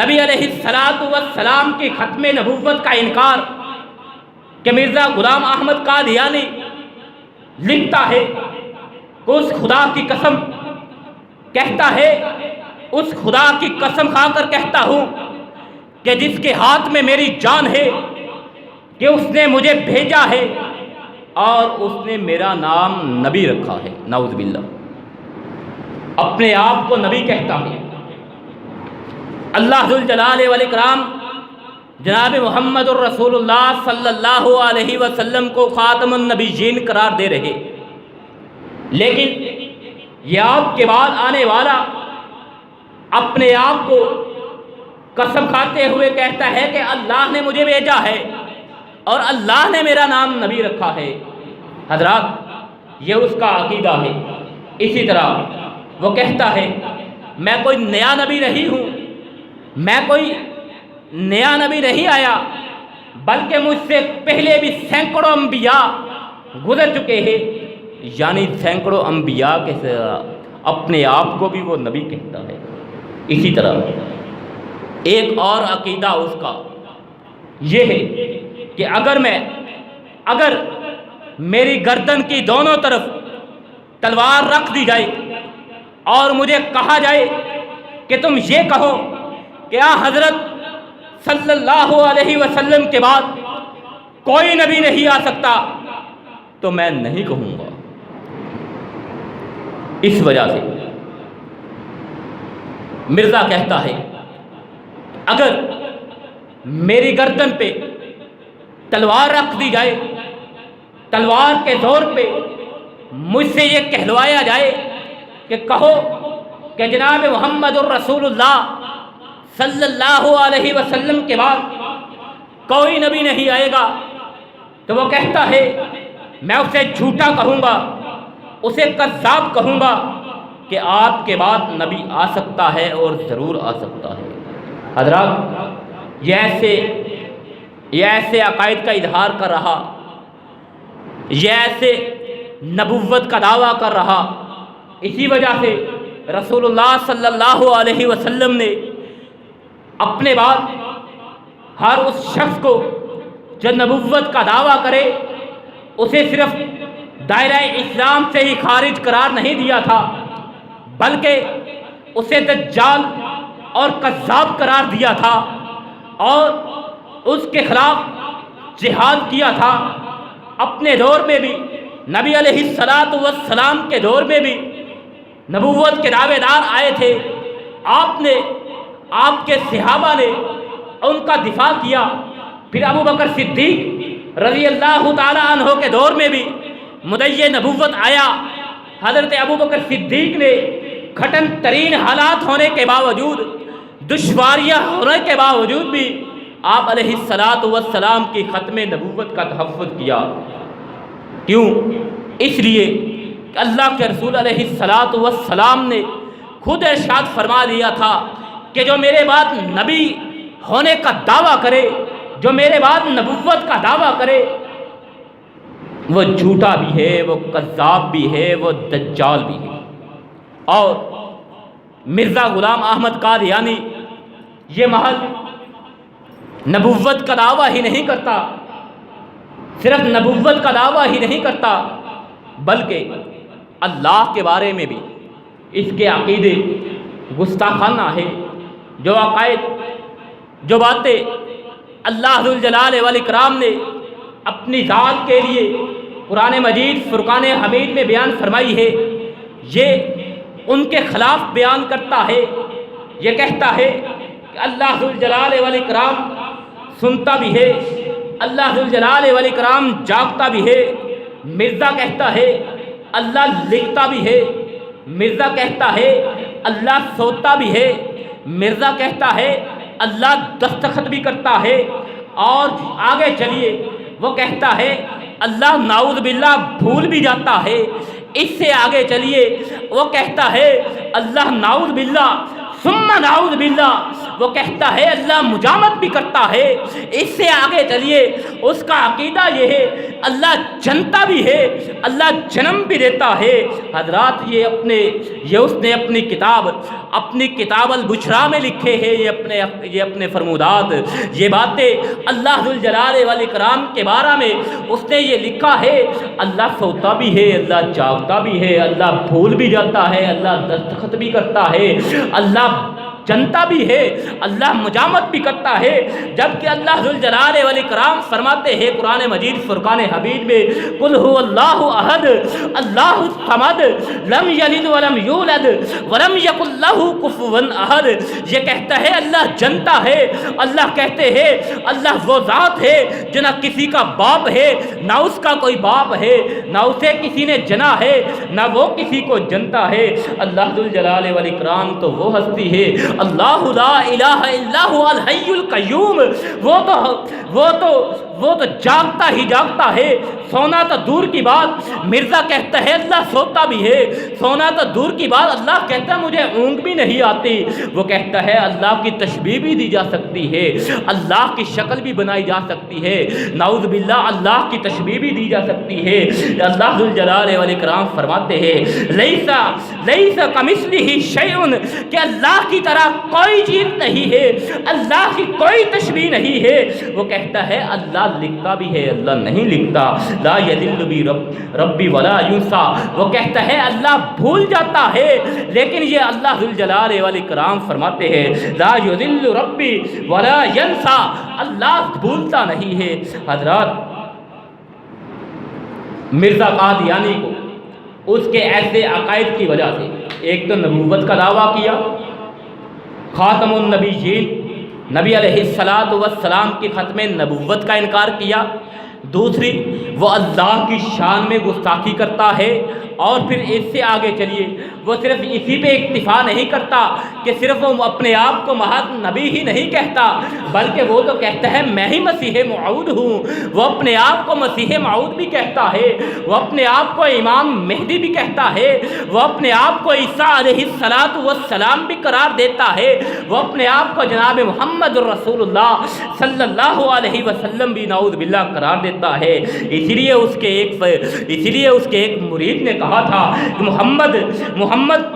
نبی علیہ الصلاۃ والسلام کی ختم نبوت کا انکار کہ مرزا غلام احمد قادیانی لکھتا ہے کہ اس خدا کی قسم، کہتا ہے اس خدا کی قسم کھا کر کہتا ہوں کہ جس کے ہاتھ میں میری جان ہے کہ اس نے مجھے بھیجا ہے اور اس نے میرا نام نبی رکھا ہے۔ نعوذ باللہ، اپنے آپ کو نبی کہتا ہے۔ اللہ ذوالجلال والاکرام جناب محمد الرسول اللہ صلی اللہ علیہ وسلم کو خاتم النبیین قرار دے رہے، لیکن یہ آپ کے بعد آنے والا اپنے آپ کو قسم کھاتے ہوئے کہتا ہے کہ اللہ نے مجھے بھیجا ہے اور اللہ نے میرا نام نبی رکھا ہے۔ حضرات، یہ اس کا عقیدہ ہے۔ اسی طرح وہ کہتا ہے میں کوئی نیا نبی نہیں ہوں، میں کوئی نیا نبی نہیں آیا، بلکہ مجھ سے پہلے بھی سینکڑوں انبیاء گزر چکے ہیں، یعنی سینکڑوں انبیاء کے اپنے آپ کو بھی وہ نبی کہتا ہے۔ اسی طرح ایک اور عقیدہ اس کا یہ ہے کہ اگر میری گردن کی دونوں طرف تلوار رکھ دی جائے اور مجھے کہا جائے کہ تم یہ کہو کہ حضرت صلی اللہ علیہ وسلم کے بعد کوئی نبی نہیں آ سکتا، تو میں نہیں کہوں گا۔ اس وجہ سے مرزا کہتا ہے اگر میری گردن پہ تلوار رکھ دی جائے، تلوار کے زور پہ مجھ سے یہ کہلوایا جائے کہ کہو کہ جناب محمد الرسول اللہ صلی اللہ علیہ وسلم کے بعد کوئی نبی نہیں آئے گا، تو وہ کہتا ہے میں اسے جھوٹا کہوں گا، اسے کذاب کہوں گا کہ آپ کے بعد نبی آ سکتا ہے اور ضرور آ سکتا ہے۔ حضرات، یہ ایسے عقائد کا اظہار کر رہا، یہ ایسے نبوت کا دعویٰ کر رہا، اسی وجہ سے رسول اللہ صلی اللہ علیہ وسلم نے اپنے بعد ہر اس شخص کو جو نبوت کا دعویٰ کرے اسے صرف دائرہ اسلام سے ہی خارج قرار نہیں دیا تھا، بلکہ اسے دجال اور کذاب قرار دیا تھا اور اس کے خلاف جہاد کیا تھا۔ اپنے دور میں بھی نبی علیہ الصلاۃ والسلام کے دور میں بھی نبوت کے دعوے دار آئے تھے، آپ کے صحابہ نے ان کا دفاع کیا۔ پھر ابو بکر صدیق رضی اللہ تعالی عنہ کے دور میں بھی مدعی نبوت آیا۔ حضرت ابو بکر صدیق نے کھٹن ترین حالات ہونے کے باوجود، دشواریاں ہونے کے باوجود بھی آپ علیہ الصلاۃ والسلام کی ختم نبوت کا تحفظ کیا۔ کیوں؟ اس لیے کہ اللہ کے رسول علیہ الصلاۃ والسلام نے خود ارشاد فرما دیا تھا کہ جو میرے بعد نبی ہونے کا دعویٰ کرے، جو میرے بعد نبوت کا دعویٰ کرے، وہ جھوٹا بھی ہے، وہ کذاب بھی ہے، وہ دجال بھی ہے۔ اور مرزا غلام احمد قادیانی یہ محض نبوت کا دعویٰ ہی نہیں کرتا، صرف نبوت کا دعویٰ ہی نہیں کرتا، بلکہ اللہ کے بارے میں بھی اس کے عقیدے گستاخانہ ہے۔ جو عقائد، جو باتیں اللہ ذوالجلال والاکرام نے اپنی ذات کے لیے قرآن مجید فرقان حمید میں بیان فرمائی ہے، یہ ان کے خلاف بیان کرتا ہے۔ یہ کہتا ہے کہ اللہ ذوالجلال والاکرام سنتا بھی ہے، اللہ ذوالجلال والاکرام جاگتا بھی ہے۔ مرزا کہتا ہے اللہ لکھتا بھی ہے، مرزا کہتا ہے اللہ سوتا بھی ہے، مرزا کہتا ہے اللہ دستخط بھی کرتا ہے، اور آگے چلیے وہ کہتا ہے اللہ نعوذ باللہ بھول بھی جاتا ہے۔ اس سے آگے چلیے وہ کہتا ہے اللہ نعوذ باللہ ثم نعوذ باللہ، وہ کہتا ہے اللہ مجامت بھی کرتا ہے۔ اس سے آگے چلیے اس کا عقیدہ یہ ہے اللہ جنتا بھی ہے، اللہ جنم بھی دیتا ہے۔ حضرات یہ اس نے اپنی کتاب البشرا میں لکھے ہیں، یہ اپنے فرمودات، یہ باتیں اللہ ذوالجلال والاکرام کے بارے میں اس نے یہ لکھا ہے۔ اللہ سوتا بھی ہے، اللہ جاگتا بھی ہے، اللہ بھول بھی جاتا ہے، اللہ دستخط بھی کرتا ہے، اللہ جنتا بھی ہے، اللہ مجامت بھی کرتا ہے، جبکہ اللہ ذوالجلال والاکرام فرماتے ہیں قرآن مجید فرقان حمید میں قل هو اللہ احد اللہ الصمد لم یلد ولم یولد ولم یکن لہ کفوا احد۔ یہ کہتا ہے اللہ جنتا ہے، اللہ کہتے ہیں اللہ وہ ذات ہے جو نہ کسی کا باپ ہے، نہ اس کا کوئی باپ ہے، نہ اسے کسی نے جنا ہے، نہ وہ کسی کو جنتا ہے۔ اللہ ذوالجلال والاکرام تو وہ ہستی ہے اللہ لا الہ الا هو الحی القیوم، وہ تو جاگتا ہی جاگتا ہے، سونا تو دور کی بات، مرزا کہتا ہے اللہ سوتا بھی ہے، سونا تو دور کی بات، اللہ کہتا ہے مجھے اونگ بھی نہیں آتی۔ وہ کہتا ہے اللہ کی تشبیہ بھی دی جا سکتی ہے، اللہ کی شکل بھی بنائی جا سکتی ہے، نعوذ باللہ اللہ کی تشبیہ بھی دی جا سکتی ہے۔ اللہ ذوالجلال والاکرام فرماتے ہیں لیس کمثلہ شیء، کہ اللہ کی طرح کوئی چیز نہیں ہے، اللہ کی کوئی تشبیہ نہیں ہے۔ وہ کہتا ہے اللہ لکھتا بھی ہے، اللہ نہیں لکھتا، لا یضل بی ربی ولا ینسیٰ، وہ کہتا ہے اللہ بھول جاتا ہے، لیکن یہ اللہ ذوالجلال والاکرام فرماتے ہیں لا یضل ربی ولا ینسیٰ، اللہ بھولتا نہیں ہے۔ حضرات مرزا قادیانی کو اس کے ایسے عقائد کی وجہ سے ایک تو نبوت کا دعویٰ کیا، خاتم النبیین نبی علیہ الصلاۃ والسلام کی ختم نبوت کا انکار کیا، دوسری وہ اللہ کی شان میں گستاخی کرتا ہے، اور پھر اس سے آگے چلیے وہ صرف اسی پہ اکتفا نہیں کرتا کہ صرف وہ اپنے آپ کو محض نبی ہی نہیں کہتا، بلکہ وہ تو کہتا ہے میں ہی مسیح موعود ہوں، وہ اپنے آپ کو مسیح موعود بھی کہتا ہے، وہ اپنے آپ کو امام مہدی بھی کہتا ہے، وہ اپنے آپ کو عیسیٰ علیہ الصلاۃ والسلام بھی قرار دیتا ہے، وہ اپنے آپ کو جناب محمد رسول اللہ صلی اللہ علیہ وسلم بھی نعوذ باللہ قرار دیتا ہے۔ اسی لیے اس کے ایک مرید نے کہا تھا کہ محمد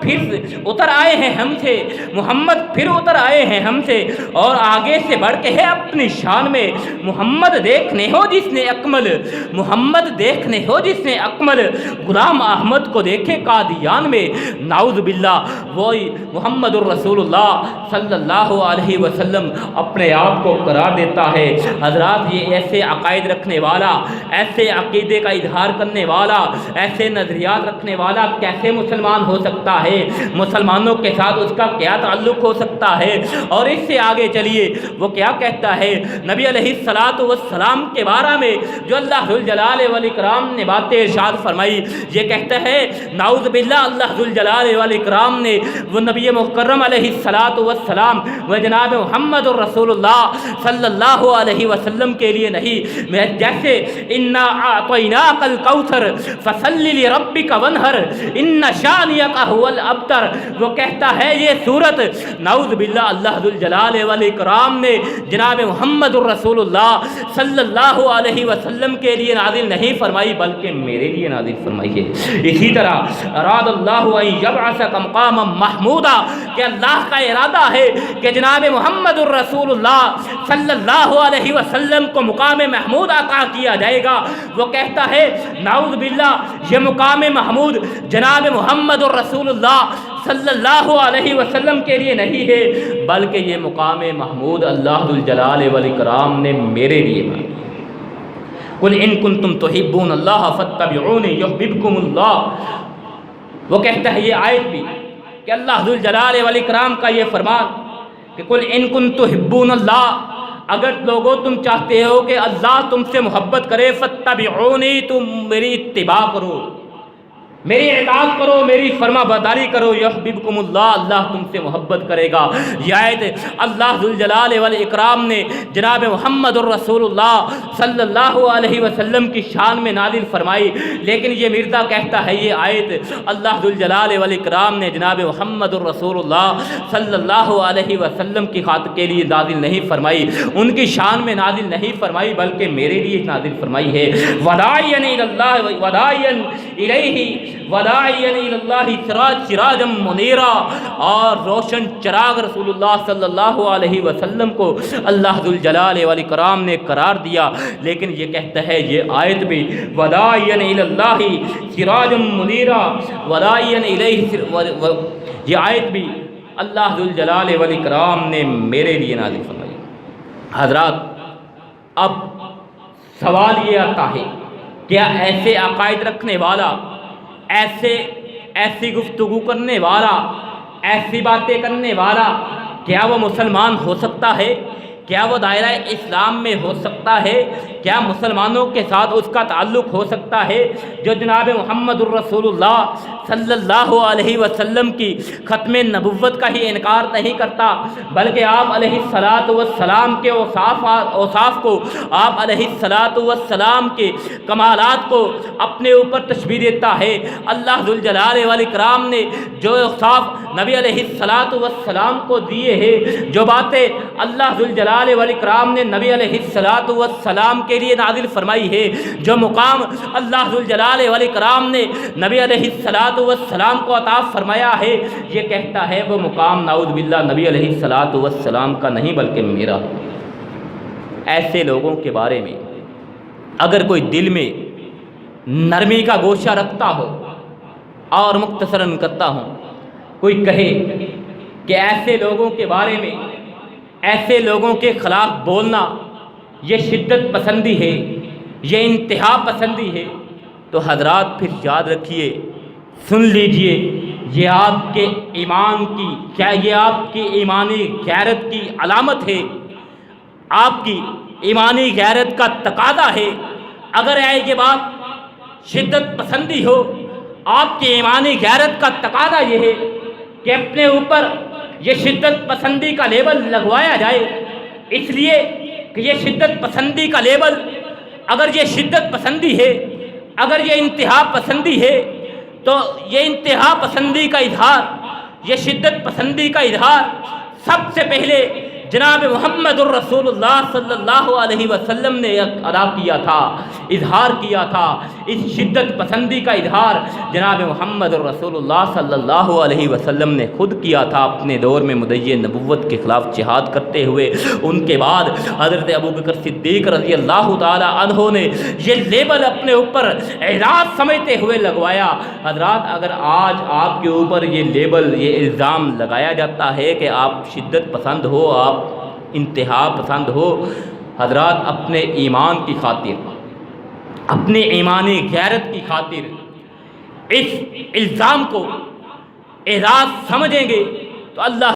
پھر اتر آئے ہیں ہم سے، محمد پھر اتر آئے ہیں ہم سے، اور آگے سے بڑھ کے ہے اپنی شان میں محمد دیکھنے ہو جس نے اکمل، محمد دیکھنے ہو جس نے اکمل، غلام احمد کو دیکھے قادیان میں، نعوذ باللہ وہی محمد الرسول اللہ صلی اللہ علیہ وسلم اپنے آپ کو قرار دیتا ہے۔ حضرات یہ ایسے عقائد رکھنے والا، ایسے عقیدے کا اظہار کرنے والا، ایسے نظریات رکھنے والا کیسے مسلمان ہو سکتا ہے؟ مسلمانوں کے ساتھ اس کا کیا تعلق ہو سکتا ہے؟ اور اس سے آگے چلیے وہ کیا کہتا ہے نبی علیہ الصلاۃ والسلام کے بارے میں جو اللہ ذوالجلال والاکرام نے باتیں ارشاد فرمائی، یہ کہتا ہے نعوذ باللہ اللہ ذوالجلال والاکرام نے وہ نبی مکرم علیہ الصلاۃ والسلام و جناب محمد الرسول اللہ صلی اللہ علیہ وسلم کے لیے نہیں، جیسے جیسے انا اعطیناک الکوثر فصل لربک وانحر ان شانئک ھو الابتر، وہ کہتا ہے یہ صورت نعوذ باللہ اللہ ذوالجلال والاکرام نے جناب محمد الرسول اللہ صلی اللہ علیہ وسلم کے لیے نازل نہیں فرمائی بلکہ میرے لیے نازل فرمائی ہے۔ اسی طرح اراد اللہ ان یبعثک مقاما محمودا، کہ اللہ کا ارادہ ہے کہ جناب محمد الرسول اللہ صلی اللہ علیہ وسلم کو مقام محمود عطا کیا جائے گا۔ وہ کہتا ہے نعوذ باللہ یہ مقام محمود جناب محمد الرسول اللہ صلی اللہ علیہ وسلم کے لیے نہیں ہے بلکہ یہ مقام محمود اللہ ذوالجلال والاکرام نے میرے لیے بنایا۔ قل ان کنتم تحبون اللہ فاتبعونی یحببکم اللہ، وہ کہتا ہے یہ آیت بھی کہ اللہ ذوالجلال والاکرام کا یہ فرمان کہ قل ان کنتم تحبون اللہ، اگر لوگوں تم چاہتے ہو کہ اللہ تم سے محبت کرے فاتبعونی، تم میری اتباع کرو، میری اطاعت کرو، میری فرما برداری کرو، یحببکم اللہ، اللہ تم سے محبت کرے گا۔ یہ آیت اللہ ذوالجلال والاکرام نے جناب محمد الرسول اللہ صلی اللہ علیہ وسلم کی شان میں نازل فرمائی، لیکن یہ مرزا کہتا ہے یہ آیت اللہ ذوالجلال والاکرام نے جناب محمد الرسول اللہ صلی اللہ علیہ وسلم کی خاطر کے لیے نازل نہیں فرمائی، ان کی شان میں نازل نہیں فرمائی بلکہ میرے لیے نازل فرمائی ہے۔ وداعیا الی اللہ وداعیا الیہ وداعیا الی اللہ سراجا منیرا، اور روشن چراغ رسول اللہ صلی اللہ علیہ وسلم کو اللہ ذوالجلال والاکرام نے قرار دیا، لیکن یہ کہتا ہے یہ آیت بھی وداعیا الی اللہ سراجا منیرا وداعیا الیہ، یہ آیت بھی اللہ ذوالجلال والاکرام نے میرے لیے نازل فرمائی۔ حضرات اب سوال یہ آتا ہے کیا ایسے عقائد رکھنے والا، ایسی گفتگو کرنے والا، ایسی باتیں کرنے والا کیا وہ مسلمان ہو سکتا ہے؟ کیا وہ دائرہ اسلام میں ہو سکتا ہے؟ کیا مسلمانوں کے ساتھ اس کا تعلق ہو سکتا ہے جو جناب محمد الرسول اللہ صلی اللہ علیہ وسلم کی ختم نبوت کا ہی انکار نہیں کرتا بلکہ آپ علیہ الصلاۃ والسلام کے اوصاف کو، آپ علیہ الصلاۃ والسلام کے کمالات کو اپنے اوپر تشبیہ دیتا ہے؟ اللہ ذوالجلال والاکرام نے جو اوصاف نبی علیہ الصلاۃ والسلام کو دیے ہیں، جو باتیں اللہ ذوالجلال والاکرام نے نبی علیہ الصلاۃ والسلام کے لیے نازل فرمائی ہے، جو مقام اللہ ذوالجلال والاکرام نے نبی علیہ الصلاۃ والسلام کو عطا فرمایا ہے، یہ کہتا ہے وہ مقام نعوذ باللہ نبی علیہ الصلاۃ والسلام کا نہیں بلکہ میرا۔ ایسے لوگوں کے بارے میں اگر کوئی دل میں نرمی کا گوشہ رکھتا ہو اور مختصراً کرتا ہوں، کوئی کہے کہ ایسے لوگوں کے بارے میں، ایسے لوگوں کے خلاف بولنا یہ شدت پسندی ہے، یہ انتہا پسندی ہے، تو حضرات پھر یاد رکھیے، سن لیجئے، یہ آپ کے ایمان کی، کیا یہ آپ کی ایمانی غیرت کی علامت ہے، آپ کی ایمانی غیرت کا تقاضا ہے۔ اگر یہ بات شدت پسندی ہو، آپ کی ایمانی غیرت کا تقاضا یہ ہے کہ اپنے اوپر یہ شدت پسندی کا لیبل لگوایا جائے، اس لیے کہ یہ شدت پسندی کا لیبل، اگر یہ شدت پسندی ہے، اگر یہ انتہا پسندی ہے، تو یہ انتہا پسندی کا اظہار، یہ شدت پسندی کا اظہار سب سے پہلے جناب محمد الرسول اللہ صلی اللہ علیہ وسلم نے ادا کیا تھا، اظہار کیا تھا۔ اس شدت پسندی کا اظہار جناب محمد الرسول اللہ صلی اللہ علیہ وسلم نے خود کیا تھا اپنے دور میں مدعی نبوت کے خلاف جہاد کرتے ہوئے۔ ان کے بعد حضرت ابوبکر صدیق رضی اللہ تعالی عنہ نے یہ لیبل اپنے اوپر اعزاز سمجھتے ہوئے لگوایا۔ حضرات اگر آج آپ کے اوپر یہ لیبل، یہ الزام لگایا جاتا ہے کہ آپ شدت پسند ہو، آپ انتہا پسند ہو، حضرات اپنے ایمان کی خاطر، اپنے ایمانی غیرت کی خاطر اس الزام کو اعزاز سمجھیں گے تو اللہ